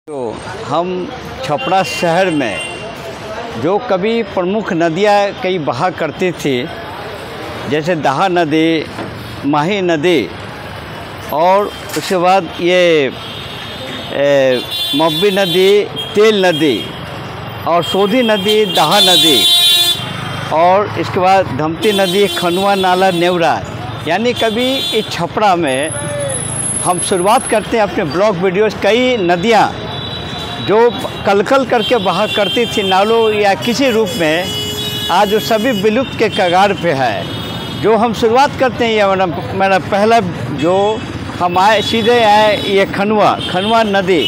तो हम छपरा शहर में जो कभी प्रमुख नदियाँ कई बहा करती थी, जैसे दहा नदी, माही नदी और उसके बाद ये मब्बी नदी, तेल नदी और सोधी नदी, दहा नदी और इसके बाद धमती नदी, खनुआ नाला, नेवरा, यानी कभी इस छपरा में हम शुरुआत करते हैं अपने ब्लॉग वीडियोस। कई नदियाँ जो कलकल करके बहा करती थी नालों या किसी रूप में, आज वो सभी विलुप्त के कगार पे है। जो हम शुरुआत करते हैं, ये मेरा पहला जो हम आए सीधे आए ये खनुआ नदी,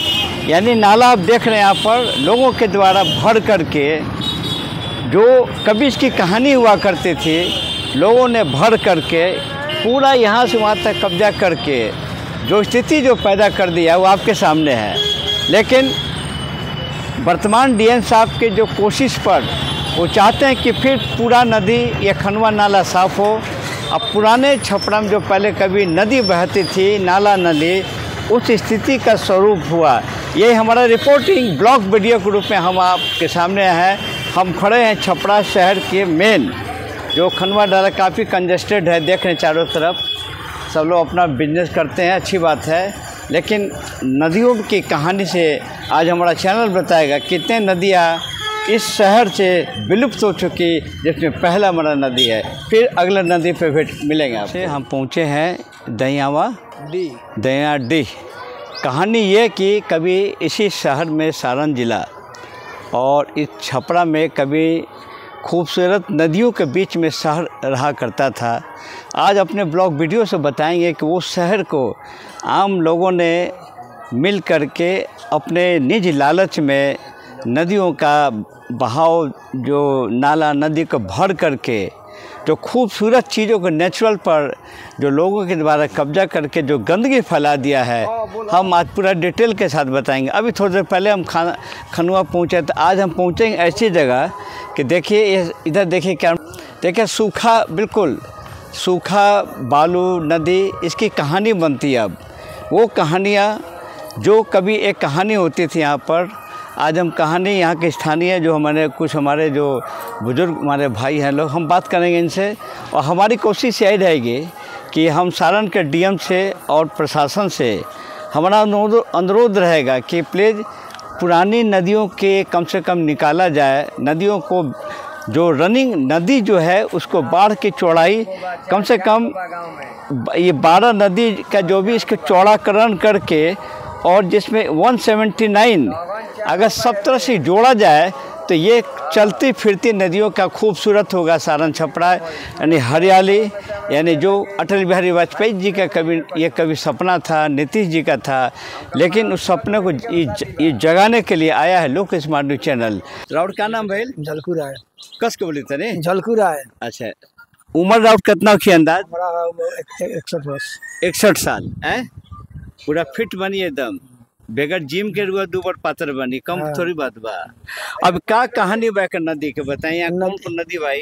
यानी नाला आप देख रहे हैं यहाँ पर लोगों के द्वारा भर करके, जो कभी इसकी कहानी हुआ करती थी, लोगों ने भर करके पूरा यहाँ से वहाँ तक कब्जा करके जो स्थिति जो पैदा कर दिया वो आपके सामने है। लेकिन वर्तमान डीएम साहब के जो कोशिश पर वो चाहते हैं कि फिर पूरा नदी या खनुआ नाला साफ़ हो। अब पुराने छपरा में जो पहले कभी नदी बहती थी, नाला नदी, उस स्थिति का स्वरूप हुआ। यही हमारा रिपोर्टिंग ब्लॉग वीडियो के रूप में हम आपके सामने हैं। हम खड़े हैं छपरा शहर के मेन जो खनुआ नाला, काफ़ी कंजेस्टेड है, देख रहे हैं चारों तरफ सब लोग अपना बिजनेस करते हैं, अच्छी बात है। लेकिन नदियों की कहानी से आज हमारा चैनल बताएगा कितने नदियाँ इस शहर से विलुप्त हो चुकी, जिसमें पहला हमारा नदी है। फिर अगले नदी पे फिर मिलेंगे आपसे। हम पहुँचे हैं दया डी। कहानी ये कि कभी इसी शहर में सारण जिला और इस छपरा में कभी खूबसूरत नदियों के बीच में शहर रहा करता था। आज अपने ब्लॉग वीडियो से बताएंगे कि वो शहर को आम लोगों ने मिल करके अपने निज लालच में नदियों का बहाव, जो नाला नदी को भर करके जो खूबसूरत चीज़ों को नेचुरल पर जो लोगों के द्वारा कब्जा करके जो गंदगी फैला दिया है, हम आज पूरा डिटेल के साथ बताएंगे। अभी थोड़ी देर पहले हम खनुआ पहुँचे, तो आज हम पहुँचेंगे ऐसी जगह कि देखिए इधर देखिए क्या, देखिए सूखा, बिल्कुल सूखा बालू नदी, इसकी कहानी बनती है। अब वो कहानियाँ जो कभी एक कहानी होती थी यहाँ पर, आज हम कहानी यहाँ के स्थानीय जो हमारे जो बुज़ुर्ग हमारे भाई हैं लोग, हम बात करेंगे इनसे। और हमारी कोशिश यही रहेगी कि हम सारण के डीएम से और प्रशासन से हमारा अनुरोध रहेगा कि प्लीज़ पुरानी नदियों के कम से कम निकाला जाए। नदियों को जो रनिंग नदी जो है उसको बाढ़ की चौड़ाई कम से कम ये 12 नदी का जो भी इसके चौड़ाकरण करके, और जिसमें 179 अगर सब तरह से जोड़ा जाए तो ये चलती फिरती नदियों का खूबसूरत होगा सारण छपरा। यानी हरियाली, यानी जो अटल बिहारी वाजपेयी जी का कभी सपना था, नीतीश जी का था, लेकिन उस सपने को ये जगाने के लिए आया है लोक स्मार्ट न्यूज चैनल। राउत का नाम भाई झलकू राय। कस के बोली थे झलकू राय। अच्छा, उम्र राउत कितना की अंदाज? 61 वर्ष। 61 साल है, पूरा फिट बनी एकदम, बेगर जिम के रुआ 2 बार पात्र बनी, कम थोड़ी बात बा। अब का कहानी बा के नदी के बताइए, कौन नदी भाई,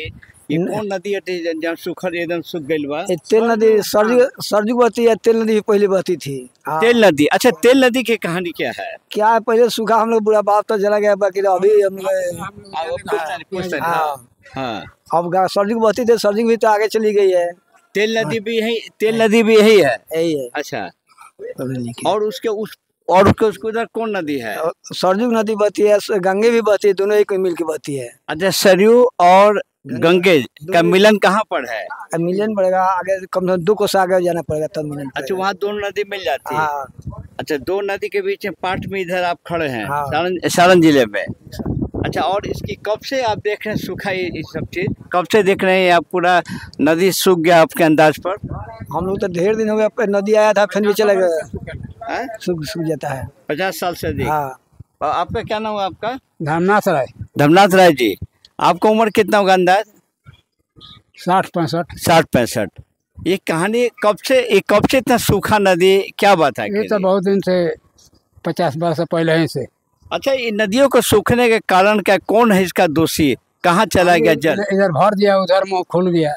ये कौन नदी है जहाँ सुखर एकदम सूख गइल बा? तेल नदी सरजू बहती है। तेल नदी पहले बहती थी। तेल नदी, अच्छा तेल नदी की कहानी क्या है? क्या है, पहले सूखा, हम लोग बुढ़ा बाप तो चला गया, बाकी अभी हम अब सरजू बहती थी, सरजू भी तो आगे चली गई है। तेल नदी भी यही, तेल नदी भी यही है। अच्छा, और उसके उसके उधर कौन नदी है? सरजू नदी बहती है, गंगे भी बहती है, दोनों एक मिल के बहती है। अच्छा, सरयू और गंगे का मिलन कहाँ पर है? मिलन पड़ेगा आगे, कम से कम 2 कोस आगे जाना पड़ेगा तब मिलन। अच्छा, वहाँ दोनों नदी मिल जाती है। अच्छा, 2 नदी के बीच में पार्ट में इधर आप खड़े हैं सारण जिले में। अच्छा, और इसकी कब से आप देख रहे हैं सूखा, ये सब चीज कब से देख रहे हैं आप? पूरा नदी सूख गया आपके अंदाज पर? हम लोग तो ढेर दिन हो गया, नदी आया था फिर भी चला गया, सूख जाता है। 50 साल से अधिक। आपका क्या नाम है आपका? धर्मनाथ राय। धर्मनाथ राय जी, आपका उम्र कितना होगा अंदाज? 60-65। 60-65। ये कहानी कब से इतना सूखा नदी, क्या बात है? ये तो बहुत दिन से, 50 वर्ष पहले ही से। अच्छा, ये नदियों को सूखने के कारण क्या, कौन है इसका दोषी? कहाँ चला गया जल? इधर भर दिया, उधर मुँह खुल गया।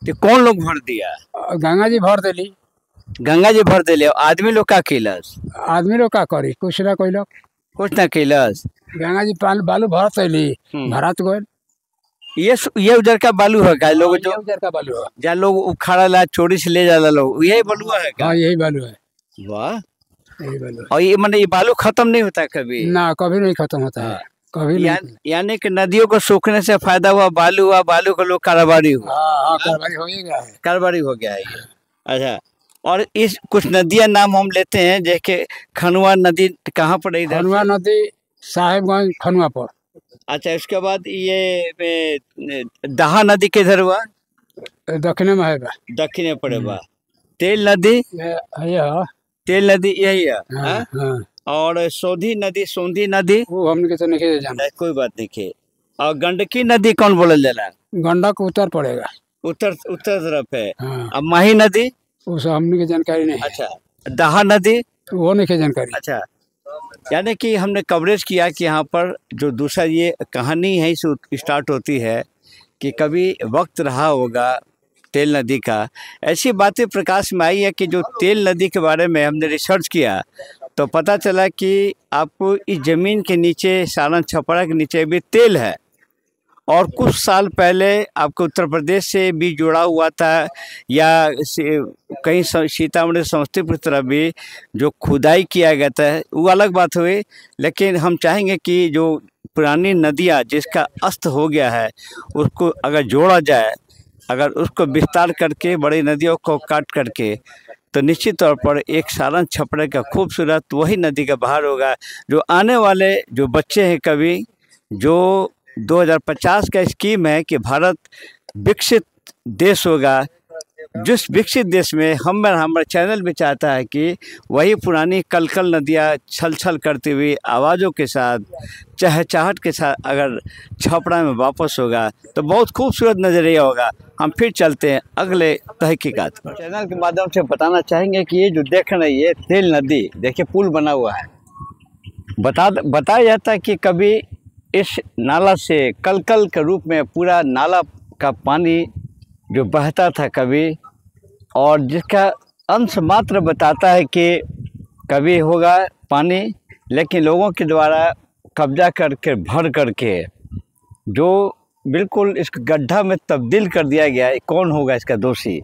तो कौन लोग भर दिया? गंगा जी भर दिली। गंगा जी भर दिले, आदमी लोग का किलस? आदमी लोग का करी, कुछ ना कोई लोग कुछ ना कैलस। गंगा जी बालू भरत अली भरत गए। ये उधर का बालू है का लोग जो उधर का बालू है जहाँ लोग उखाड़ा ला चोरी से ले जाला लोग, यही बालू है का? हाँ यही बालू है। वाह। यही बालू है। और ये मतलब ये बालू खत्म नहीं होता कभी ना, कभी नहीं खत्म होता है, कभी नहीं। यानी कि नदियों को सूखने से फायदा हुआ, बालू का लोग कारोबारी हुआ। हाँ कारोबारी हो ही गया है, कारोबारी हो गया है ये। अच्छा, और इस कुछ नदियां नाम हम लेते हैं, जैसे खनुआ नदी कहाँ पर है? खनुआ नदी साहेबगंज खनुआ पर। अच्छा, इसके बाद ये दहा नदी किधर हुआ? दक्षिण में है बा। दक्षिण में पड़े बा। तेल नदी तेल नदी यही है। हाँ, हाँ। और सोंधी नदी वो हमने तो नहीं जाना, कोई बात नहीं। और गंडकी नदी कौन बोलल जाला? गंडक उत्तर पड़ेगा, उत्तर तरफ है। हाँ। अब माही नदी वो सब हमने की जानकारी नहीं। अच्छा, दहा नदी वो नहीं की जानकारी। अच्छा, यानी कि हमने कवरेज किया कि यहाँ पर जो दूसरा ये कहानी है इस स्टार्ट होती है कि कभी वक्त रहा होगा तेल नदी का। ऐसी बातें प्रकाश में आई है कि जो तेल नदी के बारे में हमने रिसर्च किया तो पता चला कि आपको इस ज़मीन के नीचे, सारण छपरा के नीचे भी तेल है। और कुछ साल पहले आपको उत्तर प्रदेश से भी जुड़ा हुआ था, या कहीं सीतामढ़ी समस्तीपुर तरफ भी जो खुदाई किया गया था, वो अलग बात हुई। लेकिन हम चाहेंगे कि जो पुरानी नदियाँ जिसका अस्त हो गया है उसको अगर जोड़ा जाए, अगर उसको विस्तार करके बड़ी नदियों को काट करके, तो निश्चित तौर पर एक सारण छपरे का खूबसूरत वही नदी का बहार होगा जो आने वाले जो बच्चे हैं, कभी जो 2050 का स्कीम है कि भारत विकसित देश होगा, जिस विकसित देश में हमारा चैनल भी चाहता है कि वही पुरानी कलकल नदियाँ छल छल करती हुई आवाज़ों के साथ, चहचहाहट के साथ अगर छपरा में वापस होगा तो बहुत खूबसूरत नज़रिया होगा। हम फिर चलते हैं अगले तहकीकात पर। चैनल के माध्यम से बताना चाहेंगे कि ये जो देख रहे हैं ये तेल नदी, देखिए पुल बना हुआ है। बताया जाता है कि कभी इस नाला से कलकल के रूप में पूरा नाला का पानी जो बहता था कभी, और जिसका अंश मात्र बताता है कि कभी होगा पानी, लेकिन लोगों के द्वारा कब्जा करके भर करके जो बिल्कुल इस गड्ढा में तब्दील कर दिया गया है। कौन होगा इसका दोषी?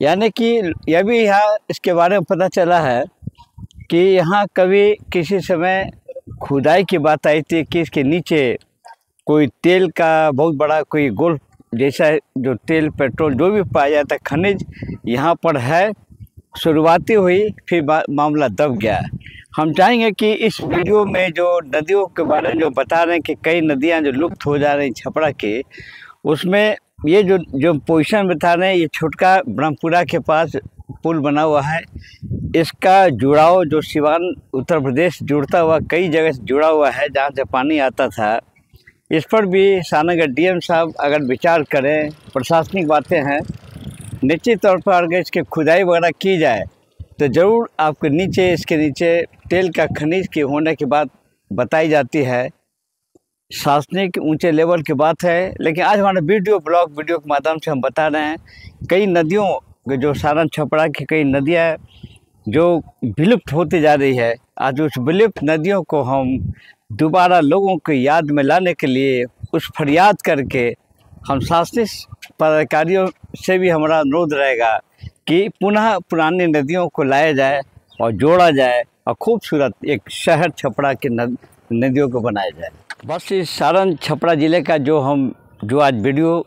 यानी कि यह भी यहाँ इसके बारे में पता चला है कि यहाँ कभी किसी समय खुदाई की बात आई थी कि इसके नीचे कोई तेल का बहुत बड़ा कोई गोल्फ जैसा जो तेल पेट्रोल जो भी पाया जाता है खनिज यहाँ पर है। शुरुआती हुई, फिर मामला दब गया। हम चाहेंगे कि इस वीडियो में जो नदियों के बारे में जो बता रहे हैं कि कई नदियाँ जो लुप्त हो जा रही छपरा के, उसमें ये जो पोजीशन बता रहे हैं, ये छोटका ब्रह्मपुरा के पास पुल बना हुआ है। इसका जुड़ाव जो सिवान उत्तर प्रदेश जुड़ता हुआ कई जगह से जुड़ा हुआ है जहाँ से पानी आता था। इस पर भी सानगर डीएम साहब अगर विचार करें, प्रशासनिक बातें हैं, निश्चित तौर पर अगर इसकी खुदाई वगैरह की जाए तो ज़रूर आपके नीचे, इसके नीचे तेल का खनिज के होने की बात बताई जाती है। शासनिक ऊंचे लेवल की बात है। लेकिन आज हमारा वीडियो के माध्यम से हम बता रहे हैं कई नदियों जो सारण छपरा की कई नदियाँ जो विलुप्त होती जा रही है। आज उस विलुप्त नदियों को हम दोबारा लोगों की याद में लाने के लिए उस फरियाद करके हम शासनिक पदाधिकारियों से भी हमारा अनुरोध रहेगा कि पुनः पुरानी नदियों को लाया जाए और जोड़ा जाए और खूबसूरत एक शहर छपरा के नदियों को बनाया जाए। बस इस सारण छपरा ज़िले का जो आज वीडियो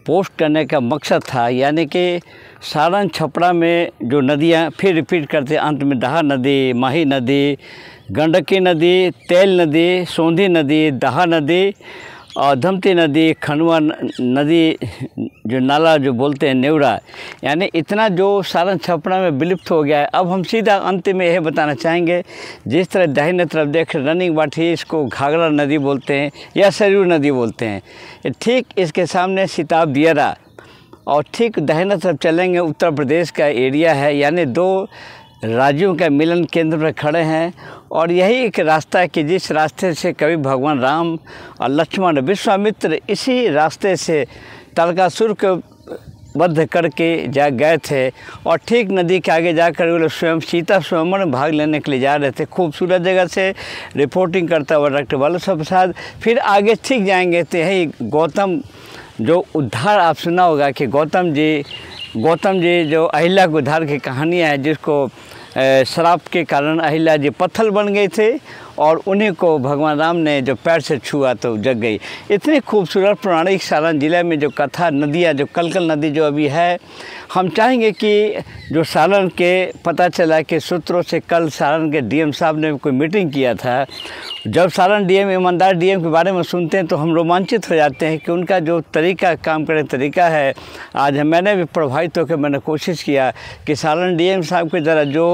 पोस्ट करने का मकसद था, यानी कि सारण छपरा में जो नदियाँ फिर रिपीट करते अंत में दहा नदी, माही नदी, गंडकी नदी, तेल नदी, सोंधी नदी, दहा नदी और धमती नदी, खनुआ नदी, जो नाला जो बोलते हैं नेवरा, यानी इतना जो सारण छपरा में विलुप्त हो गया है। अब हम सीधा अंत में यह बताना चाहेंगे, जिस तरह दाहिने तरफ देख रनिंग वाठी, इसको घाघरा नदी बोलते हैं या सरयू नदी बोलते हैं, ठीक इसके सामने सिताब दियरा, और ठीक दाहिने तरफ चलेंगे उत्तर प्रदेश का एरिया है, यानी दो राज्यों का मिलन केंद्र पर खड़े हैं। और यही एक रास्ता है कि जिस रास्ते से कभी भगवान राम और लक्ष्मण, विश्वामित्र इसी रास्ते से तारकासुर को बद्ध करके जा गए थे और ठीक नदी के आगे जाकर वो लोग स्वयं सीता स्वयंवर में भाग लेने के लिए जा रहे थे। खूबसूरत जगह से रिपोर्टिंग करता हुआ डॉक्टर बालासाहेब प्रसाद। फिर आगे ठीक जाएंगे तो यही गौतम जो उद्धार आप सुना होगा कि गौतम जी जो अहिल्या के उद्धार की कहानी है, जिसको श्राप के कारण अहिल्या जी पत्थर बन गए थे और उन्हीं को भगवान राम ने जो पैर से छुआ तो जग गई। इतनी खूबसूरत पौराणिक सारण ज़िले में जो कथा नदियाँ, जो कलकल नदी जो अभी है, हम चाहेंगे कि जो सारण के पता चला कि सूत्रों से कल सारण के डीएम साहब ने कोई मीटिंग किया था। जब सारण डीएम, ईमानदार डीएम के बारे में सुनते हैं तो हम रोमांचित हो जाते हैं कि उनका जो तरीका, काम करने तरीका है। आज मैंने भी प्रभावित होकर मैंने कोशिश किया कि सारण डीएम साहब के द्वारा जो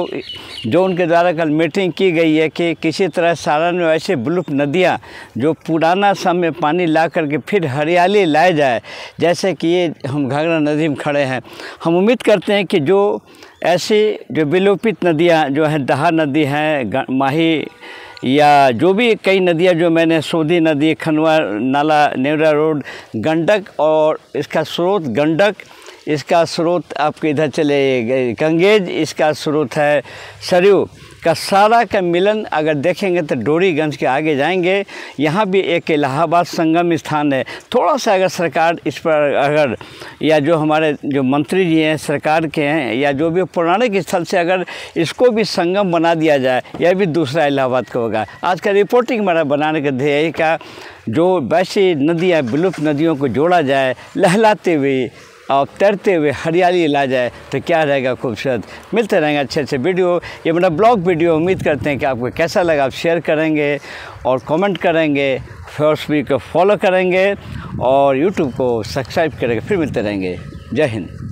उनके द्वारा कल मीटिंग की गई है कि किसी तरह सारण में ऐसे विलुप्त नदियाँ जो पुराना समय पानी ला करके फिर हरियाली लाए जाए, जैसे कि ये हम घाघरा नदी में खड़े हैं। हम उम्मीद करते हैं कि जो ऐसी जो विलोपित नदियाँ जो हैं, दहा नदी है, माही या जो भी कई नदियाँ जो मैंने, सोधी नदी, खनवा नाला, नेवरा रोड, गंडक और इसका स्रोत गंडक, इसका स्रोत आपके इधर चले गंगेज, इसका स्रोत है सरयू का सारा का मिलन अगर देखेंगे तो डोरीगंज के आगे जाएंगे, यहाँ भी एक इलाहाबाद संगम स्थान है। थोड़ा सा अगर सरकार इस पर अगर, या जो हमारे जो मंत्री जी हैं सरकार के हैं, या जो भी पौराणिक स्थल से अगर इसको भी संगम बना दिया जाए, यह भी दूसरा इलाहाबाद का होगा। आज का रिपोर्टिंग हमारा बनाने का ध्येय का जो वैसी नदियाँ, विलुप्त नदियों को जोड़ा जाए, लहलाते हुए और तैरते हुए हरियाली ला जाए तो क्या रहेगा खूबसूरत। मिलते रहेंगे अच्छे वीडियो। ये मेरा ब्लॉग वीडियो उम्मीद करते हैं कि आपको कैसा लगा। आप शेयर करेंगे और कमेंट करेंगे, फेसबुक को फॉलो करेंगे और यूट्यूब को सब्सक्राइब करेंगे। फिर मिलते रहेंगे। जय हिंद।